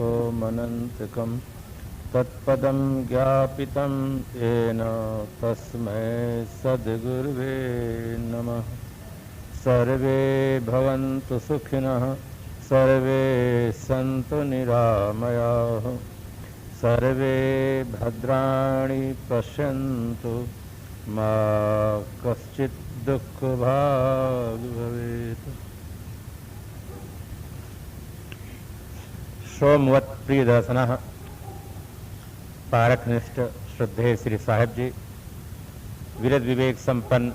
सुखमनन्तिकं तत्पदं ज्ञापितं येन तस्मै सद्गुरुवे नमः। सर्वे भवन्तु सुखिनः, सर्वे सन्तु निरामयाः, सर्वे भद्राणि पश्यन्तु, मा कश्चित् दुःखभाग् भवेत्। सोमवत प्रिय दर्शनः पारकनिष्ठ श्रद्धेय श्री साहेब जी, विरद विवेक संपन्न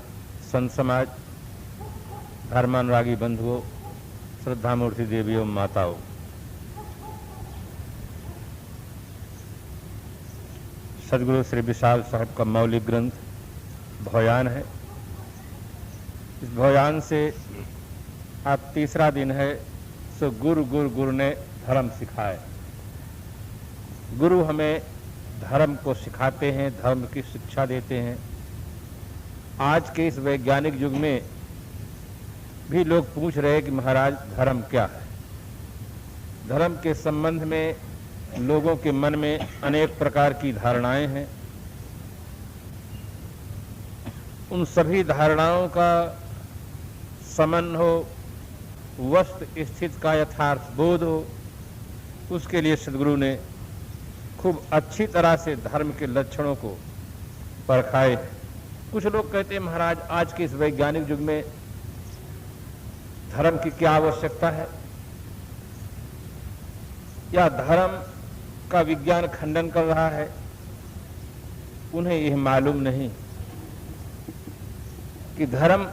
संत समाज, धर्मानुरागी बंधुओं, श्रद्धामूर्ति देवियों, माताओं, सदगुरु श्री विशाल साहब का मौलिक ग्रंथ भोयान है। इस भोयान से आज तीसरा दिन है। सो गुरु ने धर्म सिखाए। गुरु हमें धर्म को सिखाते हैं, धर्म की शिक्षा देते हैं। आज के इस वैज्ञानिक युग में भी लोग पूछ रहे हैं कि महाराज धर्म क्या है। धर्म के संबंध में लोगों के मन में अनेक प्रकार की धारणाएं हैं। उन सभी धारणाओं का समन हो, वस्तु स्थिति का यथार्थ बोध हो, उसके लिए सदगुरु ने खूब अच्छी तरह से धर्म के लक्षणों को परखाए। कुछ लोग कहते हैं महाराज आज के इस वैज्ञानिक युग में धर्म की क्या आवश्यकता है, या धर्म का विज्ञान खंडन कर रहा है। उन्हें यह मालूम नहीं कि धर्म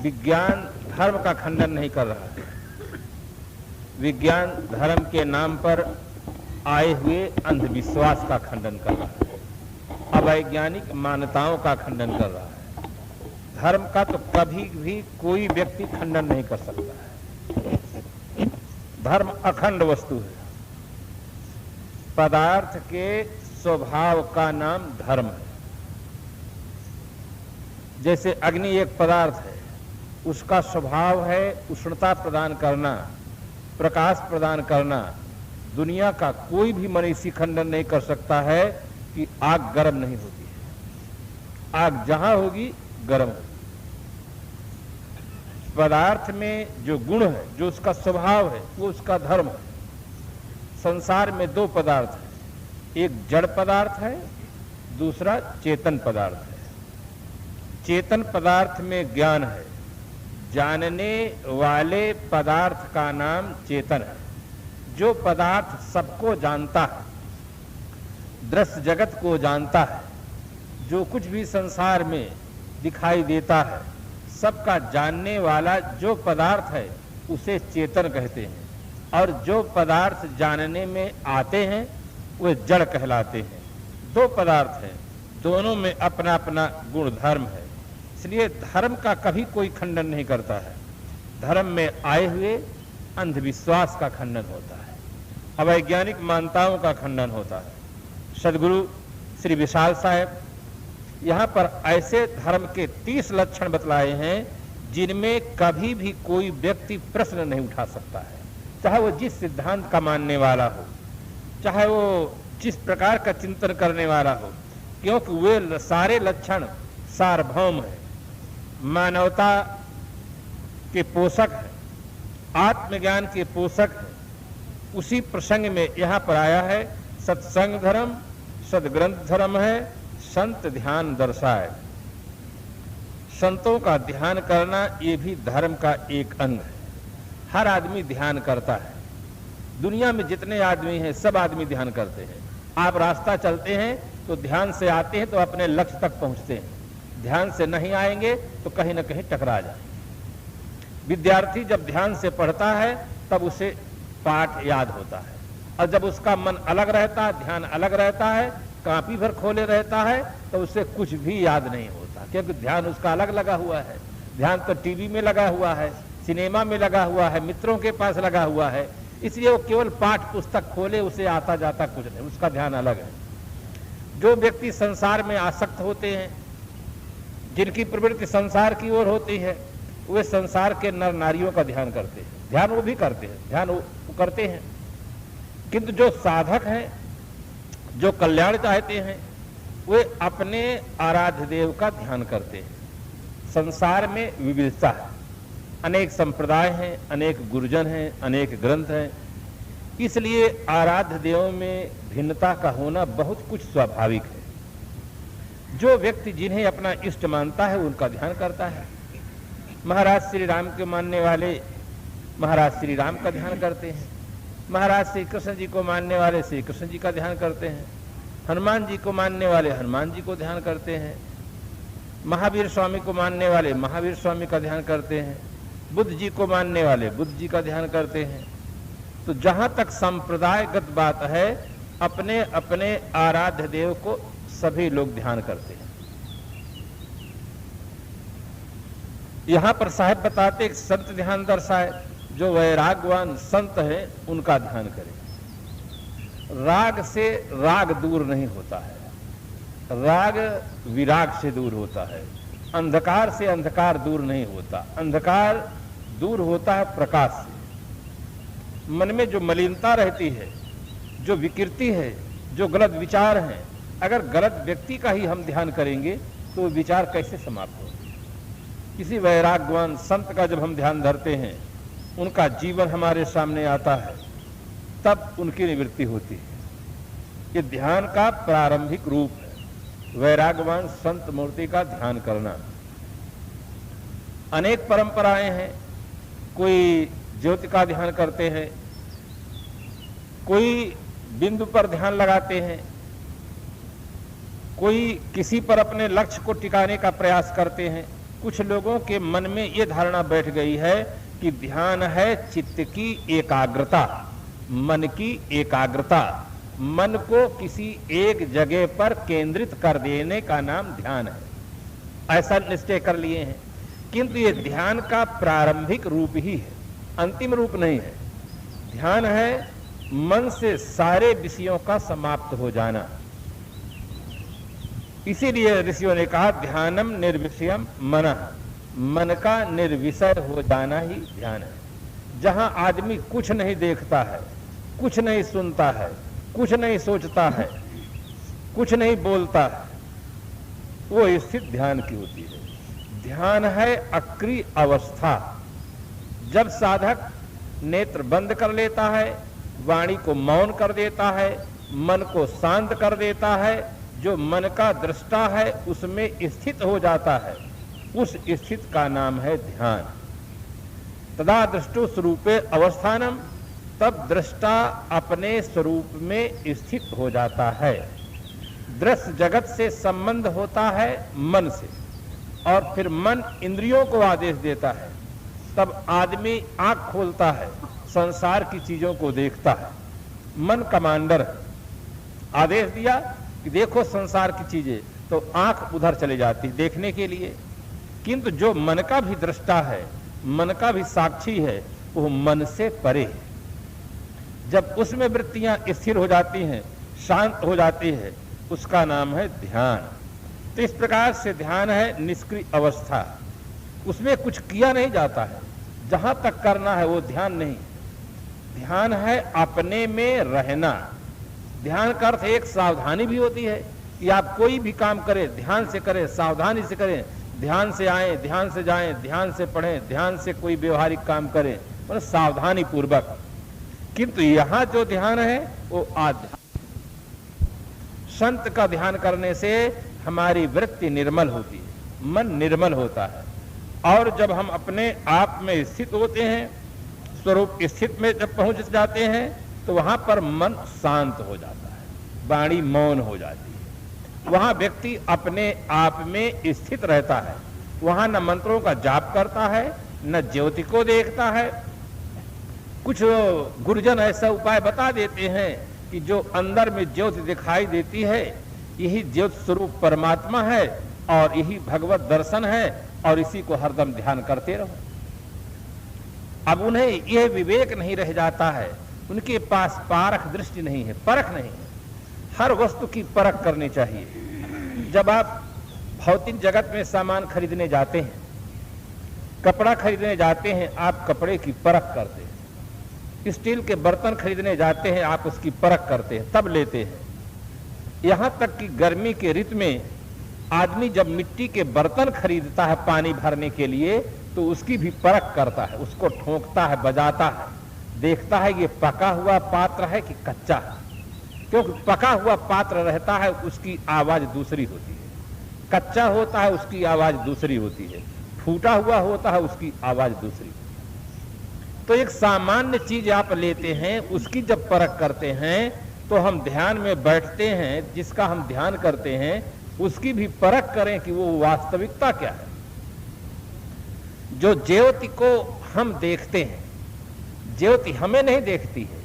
विज्ञान धर्म का खंडन नहीं कर रहा है। विज्ञान धर्म के नाम पर आए हुए अंधविश्वास का खंडन कर रहा है, अवैज्ञानिक मान्यताओं का खंडन कर रहा है। धर्म का तो कभी भी कोई व्यक्ति खंडन नहीं कर सकता है। धर्म अखंड वस्तु है। पदार्थ के स्वभाव का नाम धर्म है। जैसे अग्नि एक पदार्थ है, उसका स्वभाव है उष्णता प्रदान करना, प्रकाश प्रदान करना। दुनिया का कोई भी मनीषी खंडन नहीं कर सकता है कि आग गर्म नहीं होती है। आग जहां होगी गर्म होगी। पदार्थ में जो गुण है, जो उसका स्वभाव है, वो उसका धर्म है। संसार में दो पदार्थ है, एक जड़ पदार्थ है, दूसरा चेतन पदार्थ है। चेतन पदार्थ में ज्ञान है। जानने वाले पदार्थ का नाम चेतन है। जो पदार्थ सबको जानता है, दृश्य जगत को जानता है, जो कुछ भी संसार में दिखाई देता है, सबका जानने वाला जो पदार्थ है उसे चेतन कहते हैं। और जो पदार्थ जानने में आते हैं वे जड़ कहलाते हैं। दो पदार्थ हैं, दोनों में अपना अपना गुण धर्म है। इसलिए धर्म का कभी कोई खंडन नहीं करता है। धर्म में आए हुए अंधविश्वास का खंडन होता है, अवैज्ञानिक मान्यताओं का खंडन होता है। सदगुरु श्री विशाल साहब यहाँ पर ऐसे धर्म के 30 लक्षण बतलाए हैं जिनमें कभी भी कोई व्यक्ति प्रश्न नहीं उठा सकता है, चाहे वो जिस सिद्धांत का मानने वाला हो, चाहे वो जिस प्रकार का चिंतन करने वाला हो, क्योंकि वे सारे लक्षण सार्वभौम है, मानवता के पोषक है, आत्मज्ञान के पोषक है। उसी प्रसंग में यहाँ पर आया है सत्संग धर्म सदग्रंथ धर्म है, संत ध्यान दर्शाए। संतों का ध्यान करना ये भी धर्म का एक अंग है। हर आदमी ध्यान करता है। दुनिया में जितने आदमी हैं सब आदमी ध्यान करते हैं। आप रास्ता चलते हैं तो ध्यान से आते हैं तो अपने लक्ष्य तक पहुंचते हैं। ध्यान से नहीं आएंगे तो कहीं ना कहीं टकरा जाएंगे। विद्यार्थी जब ध्यान से पढ़ता है तब उसे पाठ याद होता है, और जब उसका मन अलग रहता है, ध्यान अलग रहता है, कापी भर खोले रहता है, तो उसे कुछ भी याद नहीं होता, क्योंकि ध्यान उसका अलग लगा हुआ है। ध्यान तो टीवी में लगा हुआ है, सिनेमा में लगा हुआ है, मित्रों के पास लगा हुआ है। इसलिए वो केवल पाठ पुस्तक खोले, उसे आता जाता कुछ नहीं, उसका ध्यान अलग है। जो व्यक्ति संसार में आसक्त होते हैं, जिनकी प्रवृत्ति संसार की ओर होती है, वे संसार के नर नारियों का ध्यान करते हैं। ध्यान वो भी करते हैं, ध्यान वो करते हैं, किंतु जो साधक हैं, जो कल्याण चाहते हैं, वे अपने आराध्य देव का ध्यान करते हैं। संसार में विविधता है, अनेक संप्रदाय हैं, अनेक गुरुजन हैं, अनेक ग्रंथ हैं, इसलिए आराध्य देव में भिन्नता का होना बहुत कुछ स्वाभाविक है। जो व्यक्ति जिन्हें अपना इष्ट मानता है उनका ध्यान करता है। महाराज श्री राम के मानने वाले महाराज श्री राम का ध्यान करते हैं, महाराज श्री कृष्ण जी को मानने वाले श्री कृष्ण जी का ध्यान करते हैं, हनुमान जी को मानने वाले हनुमान जी को ध्यान करते हैं, महावीर स्वामी को मानने वाले महावीर स्वामी का ध्यान करते हैं, बुद्ध जी को मानने वाले बुद्ध जी का ध्यान करते हैं। तो जहां तक संप्रदायगत बात है, अपने अपने आराध्य देव को सभी लोग ध्यान करते हैं। यहां पर साहब बताते एक संत ध्यान दर्शाए, जो वैरागवान संत है उनका ध्यान करें। राग से राग दूर नहीं होता है, राग विराग से दूर होता है। अंधकार से अंधकार दूर नहीं होता, अंधकार दूर होता है प्रकाश से। मन में जो मलिनता रहती है, जो विकृति है, जो गलत विचार हैं, अगर गलत व्यक्ति का ही हम ध्यान करेंगे तो वो विचार कैसे समाप्त होंगे। किसी वैराग्यवान संत का जब हम ध्यान धरते हैं, उनका जीवन हमारे सामने आता है, तब उनकी निवृत्ति होती है। ये ध्यान का प्रारंभिक रूप है, वैराग्यवान संत मूर्ति का ध्यान करना। अनेक परंपराएं हैं, कोई ज्योति का ध्यान करते हैं, कोई बिंदु पर ध्यान लगाते हैं, कोई किसी पर अपने लक्ष्य को टिकाने का प्रयास करते हैं। कुछ लोगों के मन में ये धारणा बैठ गई है कि ध्यान है चित्त की एकाग्रता, मन की एकाग्रता, मन को किसी एक जगह पर केंद्रित कर देने का नाम ध्यान है, ऐसा निश्चय कर लिए हैं। किंतु ये ध्यान का प्रारंभिक रूप ही है, अंतिम रूप नहीं है। ध्यान है मन से सारे विषयों का समाप्त हो जाना। इसीलिए ऋषियों ने कहा ध्यानम निर्विषयम मनः, मन का निर्विषय हो जाना ही ध्यान है। जहां आदमी कुछ नहीं देखता है, कुछ नहीं सुनता है, कुछ नहीं सोचता है, कुछ नहीं बोलता है, वो स्थिति ध्यान की होती है। ध्यान है अक्रिय अवस्था। जब साधक नेत्र बंद कर लेता है, वाणी को मौन कर देता है, मन को शांत कर देता है, जो मन का दृष्टा है उसमें स्थित हो जाता है, उस स्थित का नाम है ध्यान। तदा दृष्टो स्वरूपे अवस्थानम, तब दृष्टा अपने स्वरूप में स्थित हो जाता है। दृश्य जगत से संबंध होता है मन से, और फिर मन इंद्रियों को आदेश देता है। तब आदमी आंख खोलता है, संसार की चीजों को देखता है। मन कमांडर है, आदेश दिया कि देखो संसार की चीजें, तो आंख उधर चली जाती देखने के लिए। किंतु जो मन का भी दृष्टा है, मन का भी साक्षी है, वो मन से परे है। जब उसमें वृत्तियां स्थिर हो जाती हैं, शांत हो जाती है, उसका नाम है ध्यान। तो इस प्रकार से ध्यान है निष्क्रिय अवस्था, उसमें कुछ किया नहीं जाता है, जहां तक करना है वो ध्यान नहीं। ध्यान है अपने में रहना। ध्यान का अर्थ एक सावधानी भी होती है कि आप कोई भी काम करें ध्यान से करें, सावधानी से करें, ध्यान से आए, ध्यान से जाएं, ध्यान से पढ़ें, ध्यान से कोई व्यवहारिक काम करें, मतलब सावधानी पूर्वक। किंतु यहां जो ध्यान है वो आध्यात्मिक। संत का ध्यान करने से हमारी वृत्ति निर्मल होती है, मन निर्मल होता है, और जब हम अपने आप में स्थित होते हैं, स्वरूप स्थित में जब पहुंच जाते हैं, तो वहां पर मन शांत हो जाता है, वाणी मौन हो जाती है। वहां व्यक्ति अपने आप में स्थित रहता है, वहां न मंत्रों का जाप करता है, न ज्योति को देखता है। कुछ गुरुजन ऐसा उपाय बता देते हैं कि जो अंदर में ज्योति दिखाई देती है, यही ज्योति स्वरूप परमात्मा है, और यही भगवत दर्शन है, और इसी को हरदम ध्यान करते रहो। अब उन्हें यह विवेक नहीं रह जाता है, उनके पास पारख दृष्टि नहीं है, परख नहीं है। हर वस्तु की परख करनी चाहिए। जब आप भौतिक जगत में सामान खरीदने जाते हैं, कपड़ा खरीदने जाते हैं, आप कपड़े की परख करते हैं। स्टील के बर्तन खरीदने जाते हैं, आप उसकी परख करते हैं, तब लेते हैं। यहां तक कि गर्मी के ऋतु में आदमी जब मिट्टी के बर्तन खरीदता है पानी भरने के लिए, तो उसकी भी परख करता है, उसको ठोंकता है, बजाता है, देखता है ये पका हुआ पात्र है कि कच्चा है। क्योंकि पका हुआ पात्र रहता है उसकी आवाज दूसरी होती है, कच्चा होता है उसकी आवाज दूसरी होती है, फूटा हुआ होता है उसकी आवाज दूसरी। तो एक सामान्य चीज आप लेते हैं, उसकी जब परख करते हैं तो हम ध्यान में बैठते हैं, जिसका हम ध्यान करते हैं उसकी भी परख करें कि वो वास्तविकता क्या है। जो ज्योति को हम देखते हैं, ज्योति हमें नहीं देखती है,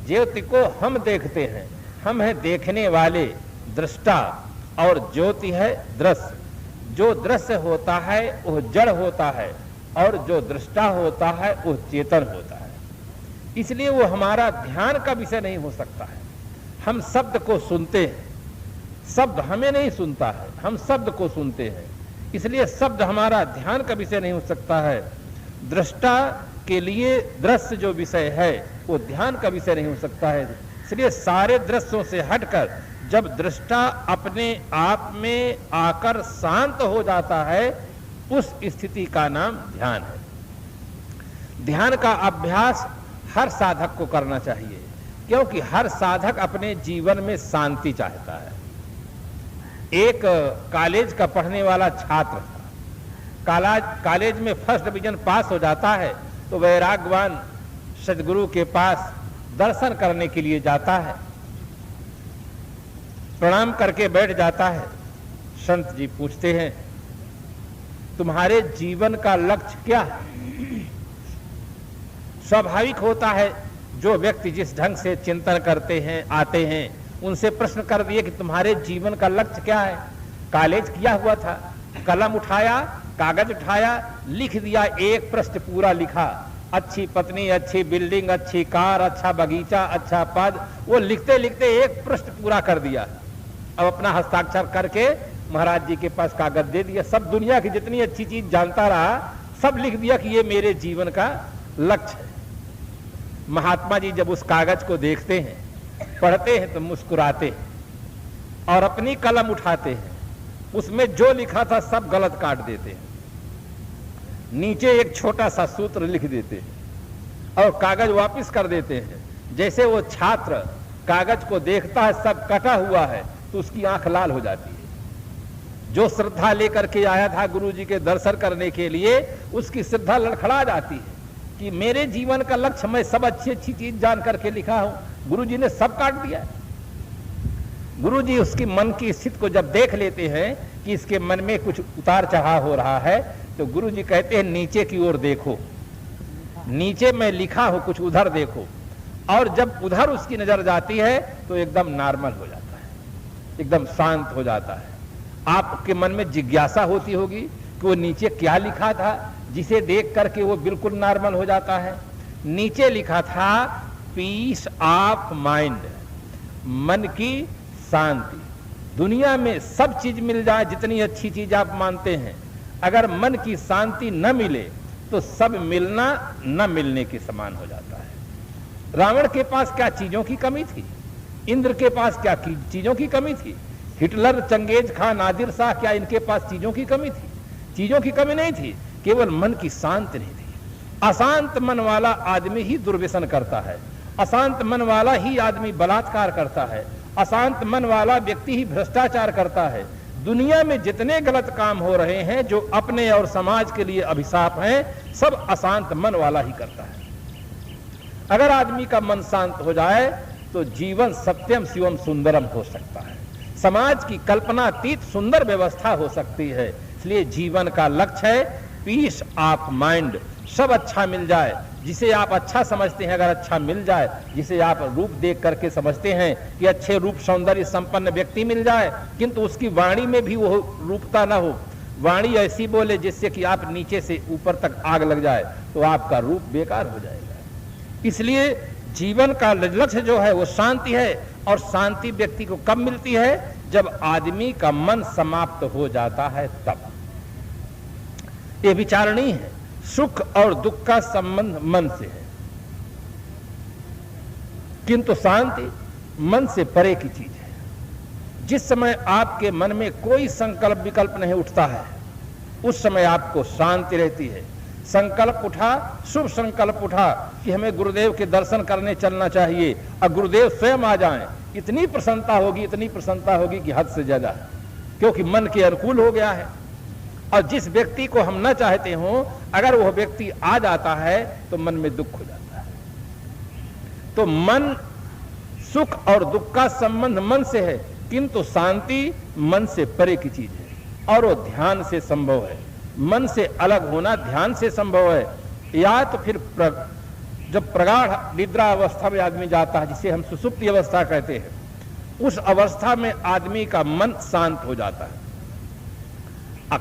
ज्योति को हम देखते हैं, हम हैं देखने वाले दृष्टा, और ज्योति है दृश्य। जो दृश्य होता है वह जड़ होता है, और जो दृष्टा होता है वह चेतन होता है। इसलिए वो हमारा ध्यान का विषय नहीं हो सकता है। हम शब्द को सुनते हैं, शब्द हमें नहीं सुनता है, हम शब्द को सुनते हैं, इसलिए शब्द हमारा ध्यान का विषय नहीं हो सकता है। दृष्टा के लिए दृश्य जो विषय है वो ध्यान का विषय नहीं हो सकता है। इसलिए सारे दृश्यों से हटकर जब दृष्टा अपने आप में आकर शांत हो जाता है, उस स्थिति का नाम ध्यान है। ध्यान का अभ्यास हर साधक को करना चाहिए, क्योंकि हर साधक अपने जीवन में शांति चाहता है। एक कॉलेज का पढ़ने वाला छात्र कॉलेज में फर्स्ट डिवीजन पास हो जाता है तो वैराग्यवान सदगुरु के पास दर्शन करने के लिए जाता है, प्रणाम करके बैठ जाता है। संत जी पूछते हैं, तुम्हारे जीवन का लक्ष्य क्या है? स्वाभाविक होता है, जो व्यक्ति जिस ढंग से चिंतन करते हैं, आते हैं, उनसे प्रश्न कर दिए कि तुम्हारे जीवन का लक्ष्य क्या है। कॉलेज किया हुआ था, कलम उठाया, कागज उठाया, लिख दिया, एक पृष्ठ पूरा लिखा, अच्छी पत्नी, अच्छी बिल्डिंग, अच्छी कार, अच्छा बगीचा, अच्छा पद, वो लिखते लिखते एक पृष्ठ पूरा कर दिया। अब अपना हस्ताक्षर करके महाराज जी के पास कागज दे दिया, सब दुनिया की जितनी अच्छी चीज जानता रहा, सब लिख दिया कि ये मेरे जीवन का लक्ष्य है। महात्मा जी जब उस कागज को देखते हैं, पढ़ते हैं तो मुस्कुराते हैं और अपनी कलम उठाते हैं, उसमें जो लिखा था सब गलत काट देते हैं, नीचे एक छोटा सा सूत्र लिख देते हैं और कागज वापस कर देते हैं। जैसे वो छात्र कागज को देखता है सब कटा हुआ है तो उसकी आंख लाल हो जाती है। जो श्रद्धा लेकर के आया था गुरु जी के दर्शन करने के लिए, उसकी श्रद्धा लड़खड़ा जाती है कि मेरे जीवन का लक्ष्य, मैं सब अच्छी अच्छी चीज जान करके लिखा हूं, गुरु जी ने सब काट दिया। गुरु जी उसकी मन की स्थिति को जब देख लेते हैं कि इसके मन में कुछ उतार चढ़ाव हो रहा है, तो गुरु जी कहते हैं नीचे की ओर देखो, नीचे मैं लिखा हूं, कुछ उधर देखो। और जब उधर उसकी नजर जाती है तो एकदम नॉर्मल हो जाता है, एकदम शांत हो जाता है। आपके मन में जिज्ञासा होती होगी कि वो नीचे क्या लिखा था, जिसे देख करके वो बिल्कुल नॉर्मल हो जाता है। नीचे लिखा था पीस ऑफ माइंड, मन की शांति। दुनिया में सब चीज मिल जाए, जितनी अच्छी चीज आप मानते हैं, अगर मन की शांति न मिले तो सब मिलना न मिलने के समान हो जाता है। रावण के पास क्या चीजों की कमी थी, इंद्र के पास क्या चीजों की कमी थी, Hitler, Genghis Khan, Nadir Shah, क्या इनके पास चीजों की कमी थी? चीजों की कमी नहीं थी, केवल मन की शांति नहीं थी। अशांत मन वाला आदमी ही दुर्व्यसन करता है, अशांत मन वाला ही आदमी बलात्कार करता है, अशांत मन वाला व्यक्ति ही भ्रष्टाचार करता है। दुनिया में जितने गलत काम हो रहे हैं, जो अपने और समाज के लिए अभिशाप हैं, सब अशांत मन वाला ही करता है। अगर आदमी का मन शांत हो जाए तो जीवन सत्यम शिवम सुंदरम हो सकता है, समाज की कल्पनातीत सुंदर व्यवस्था हो सकती है। इसलिए जीवन का लक्ष्य है पीस ऑफ माइंड, सब अच्छा मिल जाए, जिसे आप अच्छा समझते हैं अगर अच्छा मिल जाए, जिसे आप रूप देख करके समझते हैं कि अच्छे रूप सौंदर्य संपन्न व्यक्ति मिल जाए, किंतु उसकी वाणी में भी वो रूपता ना हो, वाणी ऐसी बोले जिससे कि आप नीचे से ऊपर तक आग लग जाए, तो आपका रूप बेकार हो जाएगा। इसलिए जीवन का लक्ष्य जो है वो शांति है, और शांति व्यक्ति को कब मिलती है? जब आदमी का मन समाप्त हो जाता है तब। ये विचारणीय है, सुख और दुख का संबंध मन से है। किंतु शांति मन से परे की चीज है। जिस समय आपके मन में कोई संकल्प विकल्प नहीं उठता है, उस समय आपको शांति रहती है। संकल्प उठा, शुभ संकल्प उठा कि हमें गुरुदेव के दर्शन करने चलना चाहिए, और गुरुदेव स्वयं आ जाएं, इतनी प्रसन्नता होगी, इतनी प्रसन्नता होगी कि हद से ज्यादा, क्योंकि मन के अनुकूल हो गया है। और जिस व्यक्ति को हम न चाहते हो, अगर वह व्यक्ति आ जाता है तो मन में दुख हो जाता है। तो मन, सुख और दुख का संबंध मन से है, किंतु शांति मन से परे की चीज है, और वो ध्यान से संभव है। मन से अलग होना ध्यान से संभव है, या तो फिर जब प्रगाढ़ निद्रा अवस्था में आदमी जाता है, जिसे हम सुषुप्ति अवस्था कहते हैं, उस अवस्था में आदमी का मन शांत हो जाता है।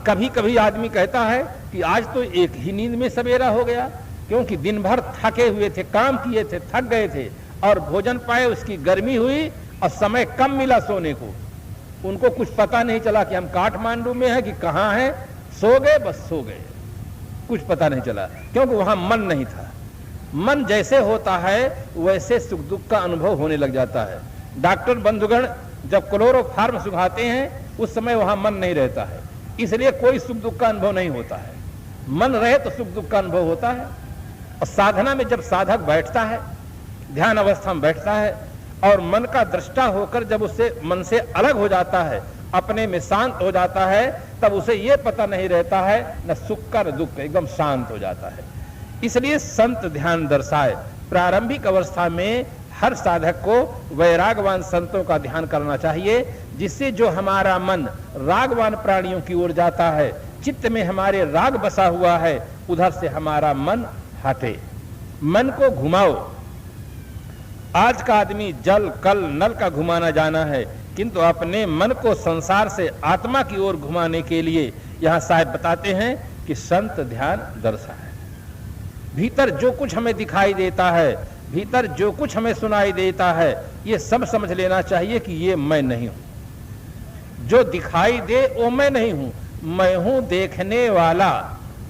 कभी कभी आदमी कहता है कि आज तो एक ही नींद में सवेरा हो गया, क्योंकि दिन भर थके हुए थे, काम किए थे, थक गए थे, और भोजन पाए, उसकी गर्मी हुई और समय कम मिला सोने को। उनको कुछ पता नहीं चला कि हम काठमांडू में हैं कि कहाँ हैं, सो गए, बस सो गए, कुछ पता नहीं चला, क्योंकि वहां मन नहीं था। मन जैसे होता है वैसे सुख दुख का अनुभव होने लग जाता है। डॉक्टर बंधुगण जब क्लोरोफार्म सुखाते हैं, उस समय वहां मन नहीं रहता है, इसलिए कोई सुख दुख का अनुभव नहीं होता है। मन रहे तो सुख दुख का अनुभव होता है। और साधना में जब साधक बैठता है, ध्यान अवस्था में बैठता है, और मन का दृष्टा होकर जब उसे मन से अलग हो जाता है, अपने में शांत हो जाता है, तब उसे यह पता नहीं रहता है न सुख का न दुख का, एकदम शांत हो जाता है। इसलिए संत ध्यान दर्शाए। प्रारंभिक अवस्था में हर साधक को वैरागवान संतों का ध्यान करना चाहिए, जिससे जो हमारा मन रागवान प्राणियों की ओर जाता है, चित्त में हमारे राग बसा हुआ है, उधर से हमारा मन हटे। मन को घुमाओ। आज का आदमी जल कल नल का घुमाना जाना है, किंतु अपने मन को संसार से आत्मा की ओर घुमाने के लिए यहां साहब बताते हैं कि संत ध्यान दर्शा है। भीतर जो कुछ हमें दिखाई देता है, भीतर जो कुछ हमें सुनाई देता है, ये सब समझ लेना चाहिए कि ये मैं नहीं हूं। जो दिखाई दे वो मैं नहीं हूं, मैं हूं देखने वाला।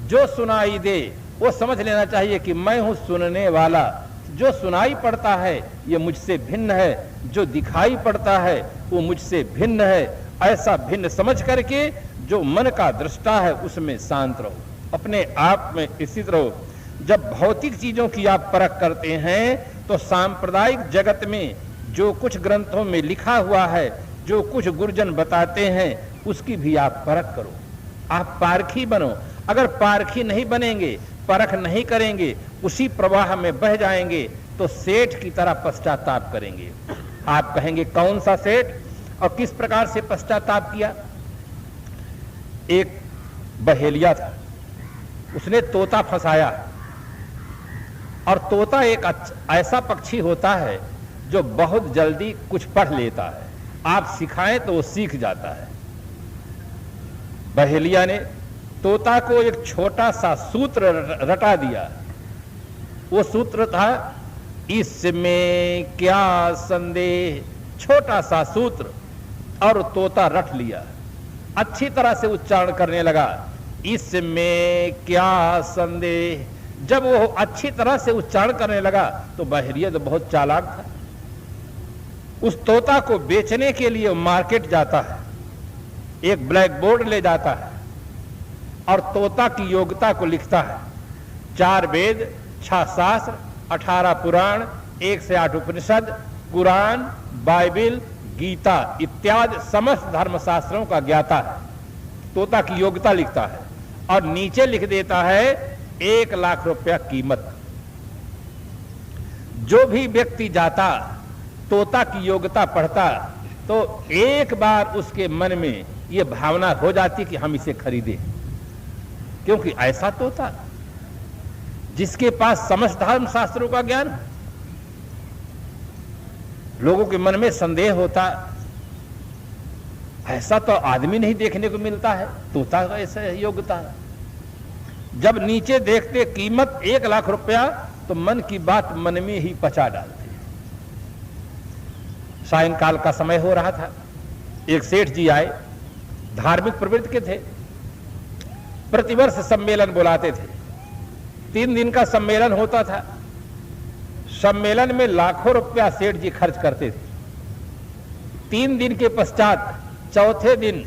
जो सुनाई दे वो समझ लेना चाहिए कि मैं हूं सुनने वाला। जो सुनाई पड़ता है ये मुझसे भिन्न है, जो दिखाई पड़ता है वो मुझसे भिन्न है। ऐसा भिन्न समझ करके जो मन का दृष्टा है उसमें शांत रहो, अपने आप में स्थित रहो। जब भौतिक चीजों की आप परख करते हैं तो सांप्रदायिक जगत में जो कुछ ग्रंथों में लिखा हुआ है, जो कुछ गुरुजन बताते हैं, उसकी भी आप परख करो। आप पारखी बनो। अगर पारखी नहीं बनेंगे, परख नहीं करेंगे, उसी प्रवाह में बह जाएंगे तो सेठ की तरह पश्चाताप करेंगे। आप कहेंगे कौन सा सेठ और किस प्रकार से पश्चाताप किया। एक बहेलिया था, उसने तोता फंसाया, और तोता एक ऐसा पक्षी होता है जो बहुत जल्दी कुछ पढ़ लेता है। आप सिखाएं तो वो सीख जाता है। बहेलिया ने तोता को एक छोटा सा सूत्र रटा दिया। वो सूत्र था, इसमें क्या संदेह, छोटा सा सूत्र, और तोता रट लिया। अच्छी तरह से उच्चारण करने लगा, इसमें क्या संदेह। जब वो अच्छी तरह से उच्चारण करने लगा तो बहेलिया तो बहुत चालाक था। उस तोता को बेचने के लिए मार्केट जाता है, एक ब्लैक बोर्ड ले जाता है और तोता की योग्यता को लिखता है। 4 वेद, 6 शास्त्र, 18 पुराण, 1 से 8 उपनिषद, कुरान, बाइबिल, गीता इत्यादि समस्त धर्मशास्त्रों का ज्ञाता है। तोता की योग्यता लिखता है और नीचे लिख देता है 1 लाख रुपया कीमत। जो भी व्यक्ति जाता तोता की योग्यता पढ़ता तो एक बार उसके मन में यह भावना हो जाती कि हम इसे खरीदें, क्योंकि ऐसा तोता जिसके पास समस्त धर्म शास्त्रों का ज्ञान। लोगों के मन में संदेह होता, ऐसा तो आदमी नहीं देखने को मिलता है, तोता का ऐसा योग्यता है। जब नीचे देखते कीमत 1 लाख रुपया तो मन की बात मन में ही पचा डालते। सायंकाल का समय हो रहा था, एक सेठ जी आए, धार्मिक प्रवृत्ति के थे, प्रतिवर्ष सम्मेलन बुलाते थे। 3 दिन का सम्मेलन होता था। सम्मेलन में लाखों रुपया सेठ जी खर्च करते थे। 3 दिन के पश्चात चौथे दिन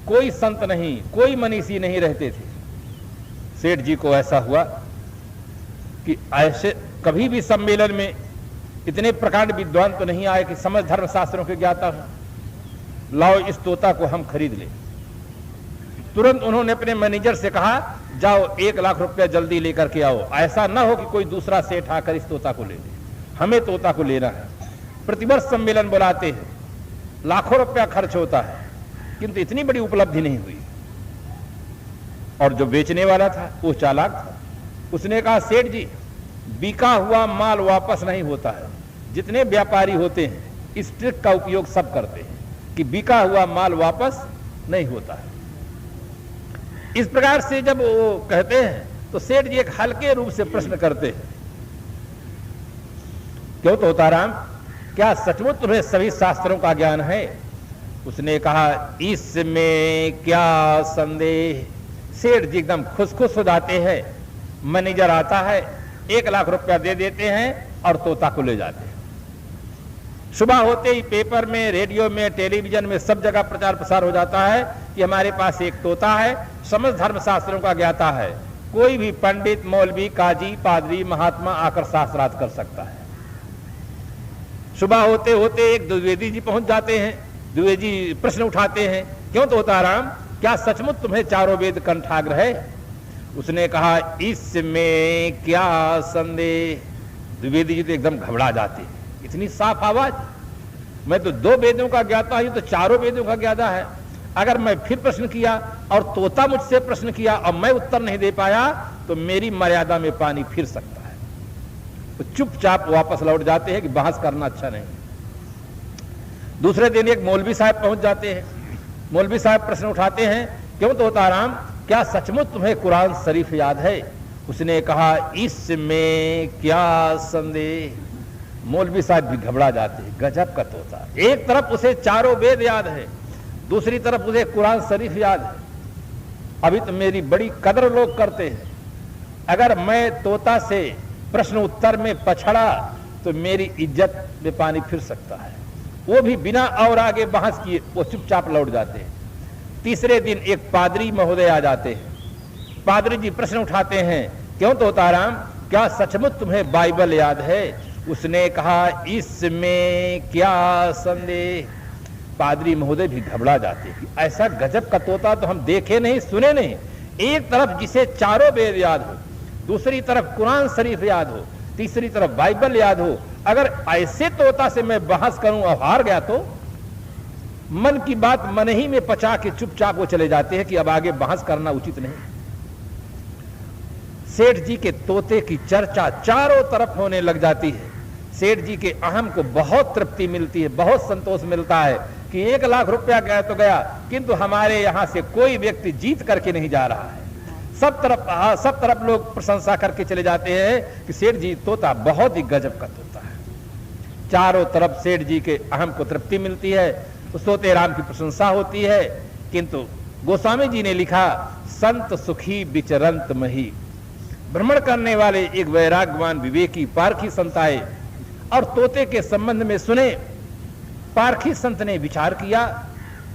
कोई संत नहीं, कोई मनीषी नहीं रहते थे। सेठ जी को ऐसा हुआ कि ऐसे कभी भी सम्मेलन में इतने प्रकांड विद्वान तो नहीं आए कि समझ धर्म शास्त्रों के ज्ञाता हो। लाओ इस तोता को हम खरीद ले। तुरंत उन्होंने अपने मैनेजर से कहा, जाओ 1 लाख रुपया जल्दी लेकर के आओ। ऐसा ना हो कि कोई दूसरा सेठ आकर इस तोता को ले ले, हमें तोता को लेना है। प्रतिवर्ष सम्मेलन बुलाते हैं, लाखों रुपया खर्च होता है, किंतु इतनी बड़ी उपलब्धि नहीं हुई। और जो बेचने वाला था वो चालाक था। उसने कहा, सेठ जी बिका हुआ माल वापस नहीं होता है। जितने व्यापारी होते हैं इस ट्रिक का उपयोग सब करते हैं कि बिका हुआ माल वापस नहीं होता है। इस प्रकार से जब वो कहते हैं तो सेठ जी एक हल्के रूप से प्रश्न करते हैं, क्यों तोताराम, क्या सचमुच तुम्हें सभी शास्त्रों का ज्ञान है? उसने कहा, इसमें क्या संदेह। सेठ जी एकदम खुश हो जाते हैं। मैनेजर आता है, 1 लाख रुपया दे देते हैं और तोता को ले जाते हैं। सुबह होते ही पेपर में, रेडियो में, टेलीविजन में सब जगह प्रचार प्रसार हो जाता है कि हमारे पास एक तोता है, समस्त धर्म शास्त्रों का ज्ञाता है, कोई भी पंडित, मौलवी, काजी, पादरी, महात्मा आकर शास्त्रार्थ कर सकता है। सुबह होते होते एक द्विवेदी जी पहुंच जाते हैं। द्विवेदी जी प्रश्न उठाते हैं, क्यों तोताराम, क्या सचमुच तुम्हें चारों वेद कंठाग्र है? उसने कहा, इसमें क्या संदेह। द्विवेदी जी तो एकदम घबरा जाते हैं, इतनी साफ आवाज, मैं तो 2 वेदों का ज्ञाता हूं, तो चारों वेदों का ज्ञाता है। अगर मैं फिर प्रश्न किया और तोता मुझसे प्रश्न किया और मैं उत्तर नहीं दे पाया तो मेरी मर्यादा में पानी फिर सकता है। तो चुपचाप वापस लौट जाते हैं कि बहस करना अच्छा नहीं। दूसरे दिन एक मौलवी साहब पहुंच जाते हैं। मौलवी साहब प्रश्न उठाते हैं, क्यों तोताराम, क्या सचमुच तुम्हें कुरान शरीफ याद है? उसने कहा, इसमें क्या संदेह। मौलवी साहब भी घबरा जाते हैं, गजब का तोता। एक तरफ उसे चारों वेद याद है, दूसरी तरफ उसे कुरान शरीफ याद है। अभी तो मेरी बड़ी कदर लोग करते हैं, अगर मैं तोता से प्रश्न उत्तर में पछड़ा तो मेरी इज्जत में पानी फिर सकता है। वो भी बिना और आगे बहस किए वो चुपचाप लौट जाते हैं। तीसरे दिन एक पादरी महोदय आ जाते हैं। पादरी जी प्रश्न उठाते हैं, क्यों तोताराम, क्या सचमुच तुम्हें बाइबल याद है? उसने कहा, इसमें क्या संदेह। पादरी महोदय भी घबरा जाते हैं, ऐसा गजब का तोता तो हम देखे नहीं, सुने नहीं। एक तरफ जिसे चारों वेद याद हो, दूसरी तरफ कुरान शरीफ याद हो, तीसरी तरफ बाइबल याद हो। अगर ऐसे तोता से मैं बहस करूं और हार गया तो मन की बात मन ही में पचा के चुपचाप वो चले जाते हैं कि अब आगे बहस करना उचित नहीं। सेठ जी के तोते की चर्चा चारों तरफ होने लग जाती है। सेठ जी के अहम को बहुत तृप्ति मिलती है, बहुत संतोष मिलता है कि 1 लाख रुपया गया तो गया, किंतु हमारे यहां से कोई व्यक्ति जीत करके नहीं जा रहा है। सब तरफ लोग प्रशंसा करके चले जाते हैं कि सेठ जी तोता बहुत ही गजब का तोता है। चारों तरफ सेठ जी के अहम को तृप्ति मिलती है, उस तोते राम की प्रशंसा होती है। किंतु गोस्वामी जी ने लिखा, संत सुखी विचरंत मही। भ्रमण करने वाले एक वैराग्यवान विवेकी पारखी संत आए और तोते के संबंध में सुने। पारखी संत ने विचार किया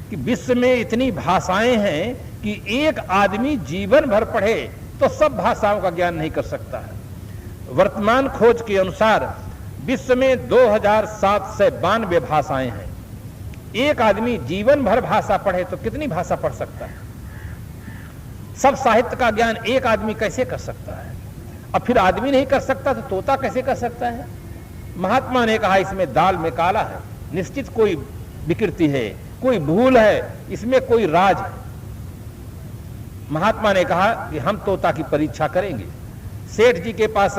कि विश्व में इतनी भाषाएं हैं कि एक आदमी जीवन भर पढ़े तो सब भाषाओं का ज्ञान नहीं कर सकता है। वर्तमान खोज के अनुसार विश्व में 2792 भाषाएं हैं। एक आदमी जीवन भर भाषा पढ़े तो कितनी भाषा पढ़ सकता है? सब साहित्य का ज्ञान एक आदमी कैसे कर सकता है? अब फिर आदमी नहीं कर सकता तो तोता कैसे कर सकता है? महात्मा ने कहा, इसमें दाल में काला है, निश्चित कोई विकृति है, कोई भूल है, इसमें कोई राज है। महात्मा ने कहा कि हम तोता की परीक्षा करेंगे। सेठ जी के पास